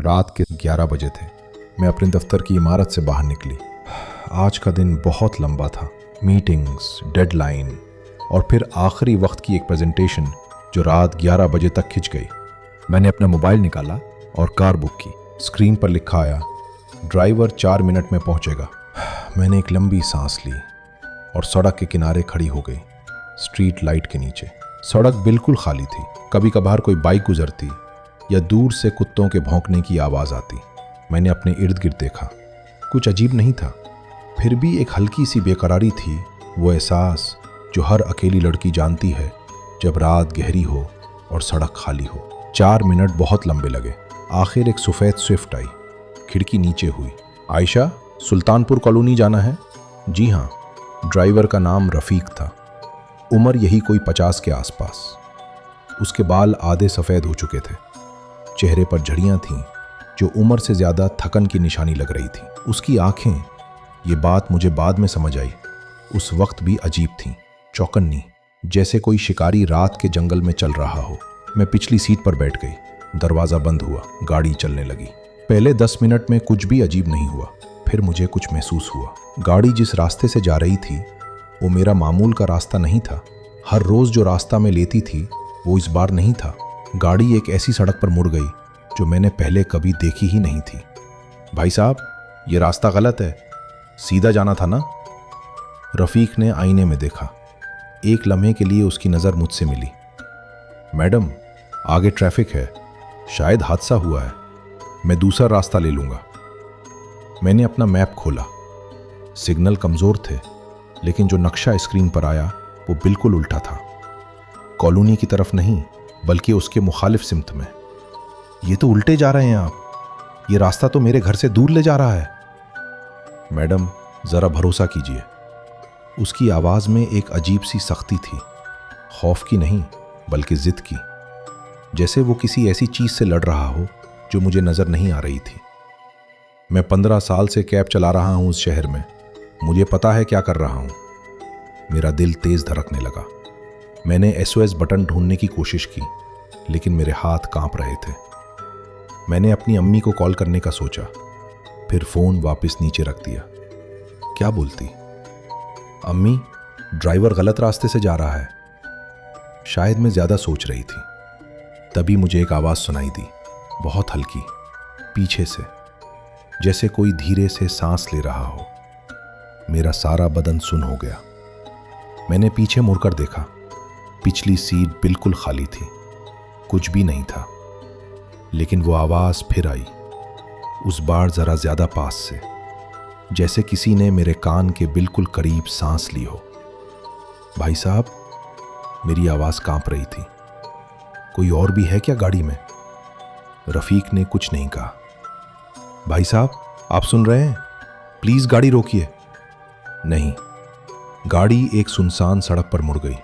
रात के 11 बजे थे। मैं अपने दफ्तर की इमारत से बाहर निकली। आज का दिन बहुत लंबा था। मीटिंग्स, डेडलाइन और फिर आखिरी वक्त की एक प्रेजेंटेशन जो रात 11 बजे तक खिंच गई। मैंने अपना मोबाइल निकाला और कार बुक की। स्क्रीन पर लिखा आया, ड्राइवर 4 मिनट में पहुंचेगा। मैंने एक लंबी सांस ली और सड़क के किनारे खड़ी हो गई, स्ट्रीट लाइट के नीचे। सड़क बिल्कुल खाली थी। कभी कभार कोई बाइक गुजरती या दूर से कुत्तों के भौंकने की आवाज़ आती। मैंने अपने इर्द गिर्द देखा। कुछ अजीब नहीं था, फिर भी एक हल्की सी बेकरारी थी। वो एहसास जो हर अकेली लड़की जानती है जब रात गहरी हो और सड़क खाली हो। 4 मिनट बहुत लंबे लगे। आखिर एक सफ़ेद स्विफ्ट आई। खिड़की नीचे हुई। आयशा, सुल्तानपुर कॉलोनी जाना है? जी हाँ। ड्राइवर का नाम रफ़ीक था। उम्र यही कोई 50 के आसपास। उसके बाल आधे सफ़ेद हो चुके थे। चेहरे पर झड़ियाँ थीं जो उम्र से ज़्यादा थकन की निशानी लग रही थी। उसकी आंखें, ये बात मुझे बाद में समझ आई, उस वक्त भी अजीब थीं, चौकन्नी, जैसे कोई शिकारी रात के जंगल में चल रहा हो। मैं पिछली सीट पर बैठ गई। दरवाज़ा बंद हुआ। गाड़ी चलने लगी। पहले 10 मिनट में कुछ भी अजीब नहीं हुआ। फिर मुझे कुछ महसूस हुआ। गाड़ी जिस रास्ते से जा रही थी वो मेरा मामूल का रास्ता नहीं था। हर रोज़ जो रास्ता मैं लेती थी वो इस बार नहीं था। गाड़ी एक ऐसी सड़क पर मुड़ गई जो मैंने पहले कभी देखी ही नहीं थी। भाई साहब, ये रास्ता गलत है, सीधा जाना था ना? रफ़ीक ने आईने में देखा। एक लम्हे के लिए उसकी नज़र मुझसे मिली। मैडम, आगे ट्रैफिक है, शायद हादसा हुआ है, मैं दूसरा रास्ता ले लूँगा। मैंने अपना मैप खोला। सिग्नल कमज़ोर थे, लेकिन जो नक्शा स्क्रीन पर आया वो बिल्कुल उल्टा था। कॉलोनी की तरफ नहीं, बल्कि उसके मुखालिफ सिमत में। ये तो उल्टे जा रहे हैं आप। ये रास्ता तो मेरे घर से दूर ले जा रहा है। मैडम, ज़रा भरोसा कीजिए। उसकी आवाज़ में एक अजीब सी सख्ती थी, खौफ की नहीं बल्कि ज़िद की, जैसे वो किसी ऐसी चीज़ से लड़ रहा हो जो मुझे नज़र नहीं आ रही थी। मैं 15 साल से कैब चला रहा हूँ उस शहर में। मुझे पता है क्या कर रहा हूँ। मेरा दिल तेज़ धड़कने लगा। मैंने SOS बटन ढूंढने की कोशिश की, लेकिन मेरे हाथ कांप रहे थे। मैंने अपनी अम्मी को कॉल करने का सोचा, फिर फ़ोन वापस नीचे रख दिया। क्या बोलती? अम्मी, ड्राइवर गलत रास्ते से जा रहा है। शायद मैं ज़्यादा सोच रही थी। तभी मुझे एक आवाज़ सुनाई दी, बहुत हल्की, पीछे से, जैसे कोई धीरे से सांस ले रहा हो। मेरा सारा बदन सुन्न हो गया। मैंने पीछे मुड़कर देखा। पिछली सीट बिल्कुल खाली थी, कुछ भी नहीं था। लेकिन वो आवाज़ फिर आई, उस बार ज़रा ज़्यादा पास से, जैसे किसी ने मेरे कान के बिल्कुल करीब सांस ली हो। भाई साहब, मेरी आवाज़ कांप रही थी। कोई और भी है क्या गाड़ी में? रफ़ीक ने कुछ नहीं कहा। भाई साहब, आप सुन रहे हैं? प्लीज़ गाड़ी रोकिए। नहीं। गाड़ी एक सुनसान सड़क पर मुड़ गई।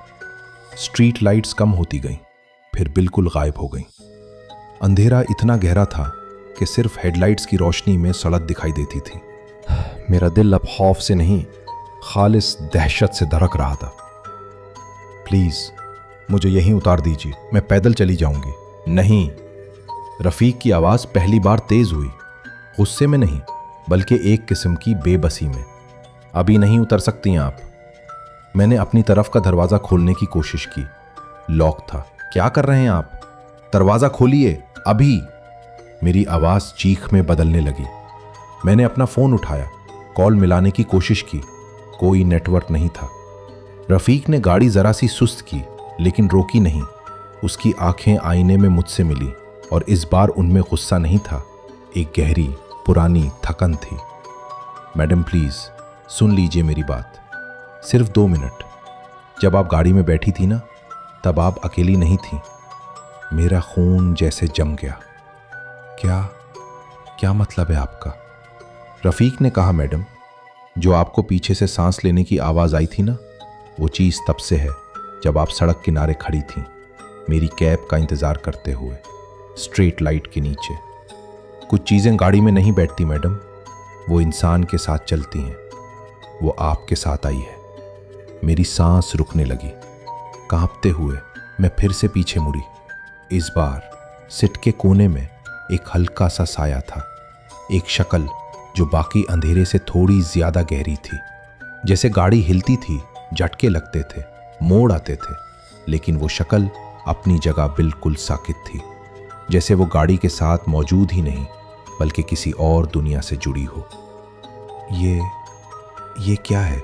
स्ट्रीट लाइट्स कम होती गईं, फिर बिल्कुल गायब हो गईं। अंधेरा इतना गहरा था कि सिर्फ हेडलाइट्स की रोशनी में सड़क दिखाई देती थी। मेरा दिल अब खौफ से नहीं, खालिस दहशत से धड़क रहा था। प्लीज़ मुझे यहीं उतार दीजिए, मैं पैदल चली जाऊंगी। नहीं। रफ़ीक की आवाज़ पहली बार तेज़ हुई, गुस्से में नहीं बल्कि एक किस्म की बेबसी में। अभी नहीं उतर सकती आप। मैंने अपनी तरफ का दरवाज़ा खोलने की कोशिश की। लॉक था। क्या कर रहे हैं आप? दरवाज़ा खोलिए अभी। मेरी आवाज़ चीख में बदलने लगी। मैंने अपना फ़ोन उठाया, कॉल मिलाने की कोशिश की। कोई नेटवर्क नहीं था। रफ़ीक ने गाड़ी ज़रा सी सुस्त की, लेकिन रोकी नहीं। उसकी आंखें आईने में मुझसे मिली और इस बार उनमें गुस्सा नहीं था, एक गहरी पुरानी थकन थी। मैडम, प्लीज़ सुन लीजिए मेरी बात, सिर्फ 2 मिनट। जब आप गाड़ी में बैठी थी ना, तब आप अकेली नहीं थी। मेरा खून जैसे जम गया। क्या मतलब है आपका? रफ़ीक ने कहा, मैडम, जो आपको पीछे से सांस लेने की आवाज़ आई थी ना, वो चीज़ तब से है जब आप सड़क किनारे खड़ी थीं, मेरी कैब का इंतज़ार करते हुए, स्ट्रीट लाइट के नीचे। कुछ चीज़ें गाड़ी में नहीं बैठती मैडम, वो इंसान के साथ चलती हैं। वो आपके साथ आई है। मेरी सांस रुकने लगी। कांपते हुए मैं फिर से पीछे मुड़ी। इस बार सीट के कोने में एक हल्का सा साया था, एक शक्ल जो बाकी अंधेरे से थोड़ी ज्यादा गहरी थी। जैसे गाड़ी हिलती थी, झटके लगते थे, मोड़ आते थे, लेकिन वो शक्ल अपनी जगह बिल्कुल साकित थी, जैसे वो गाड़ी के साथ मौजूद ही नहीं बल्कि किसी और दुनिया से जुड़ी हो। ये क्या है?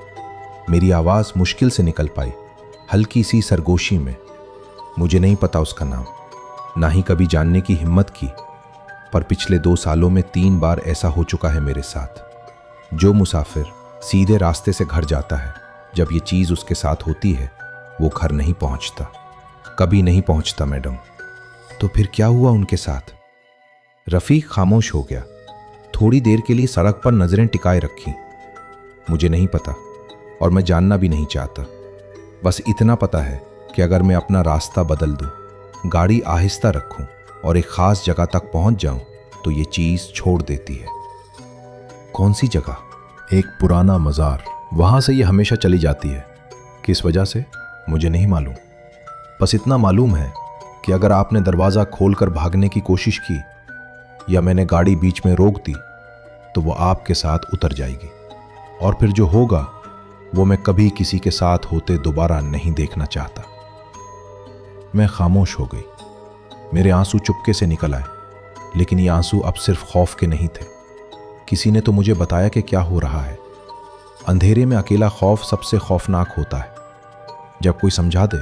मेरी आवाज़ मुश्किल से निकल पाई, हल्की सी सरगोशी में। मुझे नहीं पता उसका नाम, ना ही कभी जानने की हिम्मत की, पर पिछले 2 सालों में 3 बार ऐसा हो चुका है मेरे साथ। जो मुसाफिर सीधे रास्ते से घर जाता है, जब ये चीज़ उसके साथ होती है, वो घर नहीं पहुंचता, कभी नहीं पहुंचता मैडम। तो फिर क्या हुआ उनके साथ? रफ़ीक खामोश हो गया। थोड़ी देर के लिए सड़क पर नज़रें टिकाए रखी। मुझे नहीं पता और मैं जानना भी नहीं चाहता। बस इतना पता है कि अगर मैं अपना रास्ता बदल दूं, गाड़ी आहिस्ता रखूं और एक ख़ास जगह तक पहुंच जाऊं, तो ये चीज़ छोड़ देती है। कौन सी जगह? एक पुराना मज़ार। वहाँ से ये हमेशा चली जाती है। किस वजह से मुझे नहीं मालूम। बस इतना मालूम है कि अगर आपने दरवाज़ा खोलकर भागने की कोशिश की या मैंने गाड़ी बीच में रोक दी, तो वो आपके साथ उतर जाएगी, और फिर जो होगा वो मैं कभी किसी के साथ होते दोबारा नहीं देखना चाहता। मैं खामोश हो गई। मेरे आंसू चुपके से निकल आए, लेकिन ये आंसू अब सिर्फ खौफ के नहीं थे। किसी ने तो मुझे बताया कि क्या हो रहा है। अंधेरे में अकेला खौफ सबसे खौफनाक होता है। जब कोई समझा दे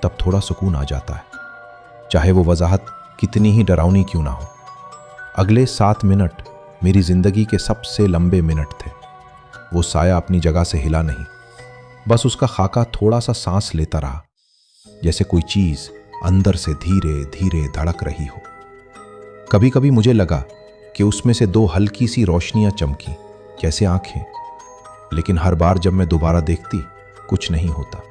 तब थोड़ा सुकून आ जाता है, चाहे वो वजाहत कितनी ही डरावनी क्यों ना हो। अगले 7 मिनट मेरी जिंदगी के सबसे लंबे मिनट थे। वो साया अपनी जगह से हिला नहीं, बस उसका खाका थोड़ा सा सांस लेता रहा, जैसे कोई चीज अंदर से धीरे धीरे धड़क रही हो। कभी कभी मुझे लगा कि उसमें से 2 हल्की सी रोशनियां चमकी, जैसे आंखें, लेकिन हर बार जब मैं दोबारा देखती, कुछ नहीं होता।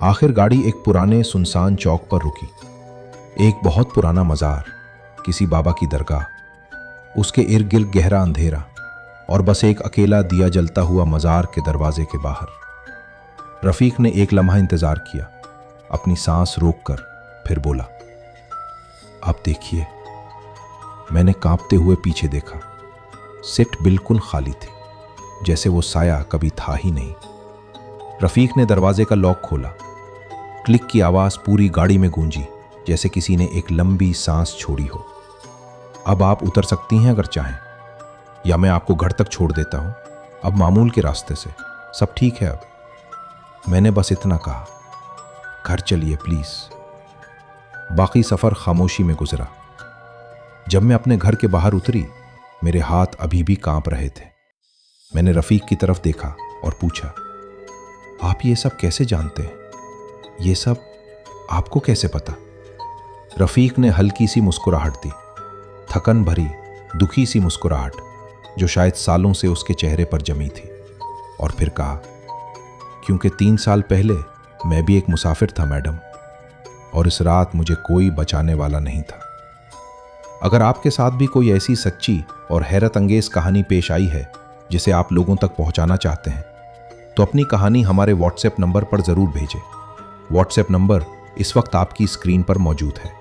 आखिर गाड़ी एक पुराने सुनसान चौक पर रुकी। एक बहुत पुराना मज़ार, किसी बाबा की दरगाह, उसके इर्द गिर्द गहरा अंधेरा, और बस एक अकेला दिया जलता हुआ मज़ार के दरवाजे के बाहर। रफ़ीक ने एक लम्हा इंतज़ार किया, अपनी सांस रोककर फिर बोला, आप देखिए। मैंने कांपते हुए पीछे देखा। सीट बिल्कुल खाली थी, जैसे वो साया कभी था ही नहीं। रफ़ीक ने दरवाजे का लॉक खोला। क्लिक की आवाज़ पूरी गाड़ी में गूंजी, जैसे किसी ने एक लंबी सांस छोड़ी हो। अब आप उतर सकती हैं अगर चाहें, या मैं आपको घर तक छोड़ देता हूं, अब मामूल के रास्ते से। सब ठीक है अब। मैंने बस इतना कहा, घर चलिए प्लीज़। बाकी सफ़र खामोशी में गुजरा। जब मैं अपने घर के बाहर उतरी, मेरे हाथ अभी भी कांप रहे थे। मैंने रफ़ीक की तरफ देखा और पूछा, आप ये सब कैसे जानते हैं? ये सब आपको कैसे पता? रफ़ीक ने हल्की सी मुस्कुराहट दी, थकन भरी, दुखी सी मुस्कुराहट जो शायद सालों से उसके चेहरे पर जमी थी, और फिर कहा, क्योंकि 3 साल पहले मैं भी एक मुसाफिर था मैडम, और इस रात मुझे कोई बचाने वाला नहीं था। अगर आपके साथ भी कोई ऐसी सच्ची और हैरत अंगेज कहानी पेश आई है जिसे आप लोगों तक पहुंचाना चाहते हैं, तो अपनी कहानी हमारे व्हाट्सएप नंबर पर ज़रूर भेजें। व्हाट्सएप नंबर इस वक्त आपकी स्क्रीन पर मौजूद है।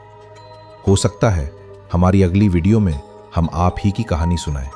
हो सकता है हमारी अगली वीडियो में हम आप ही की कहानी सुनाएं।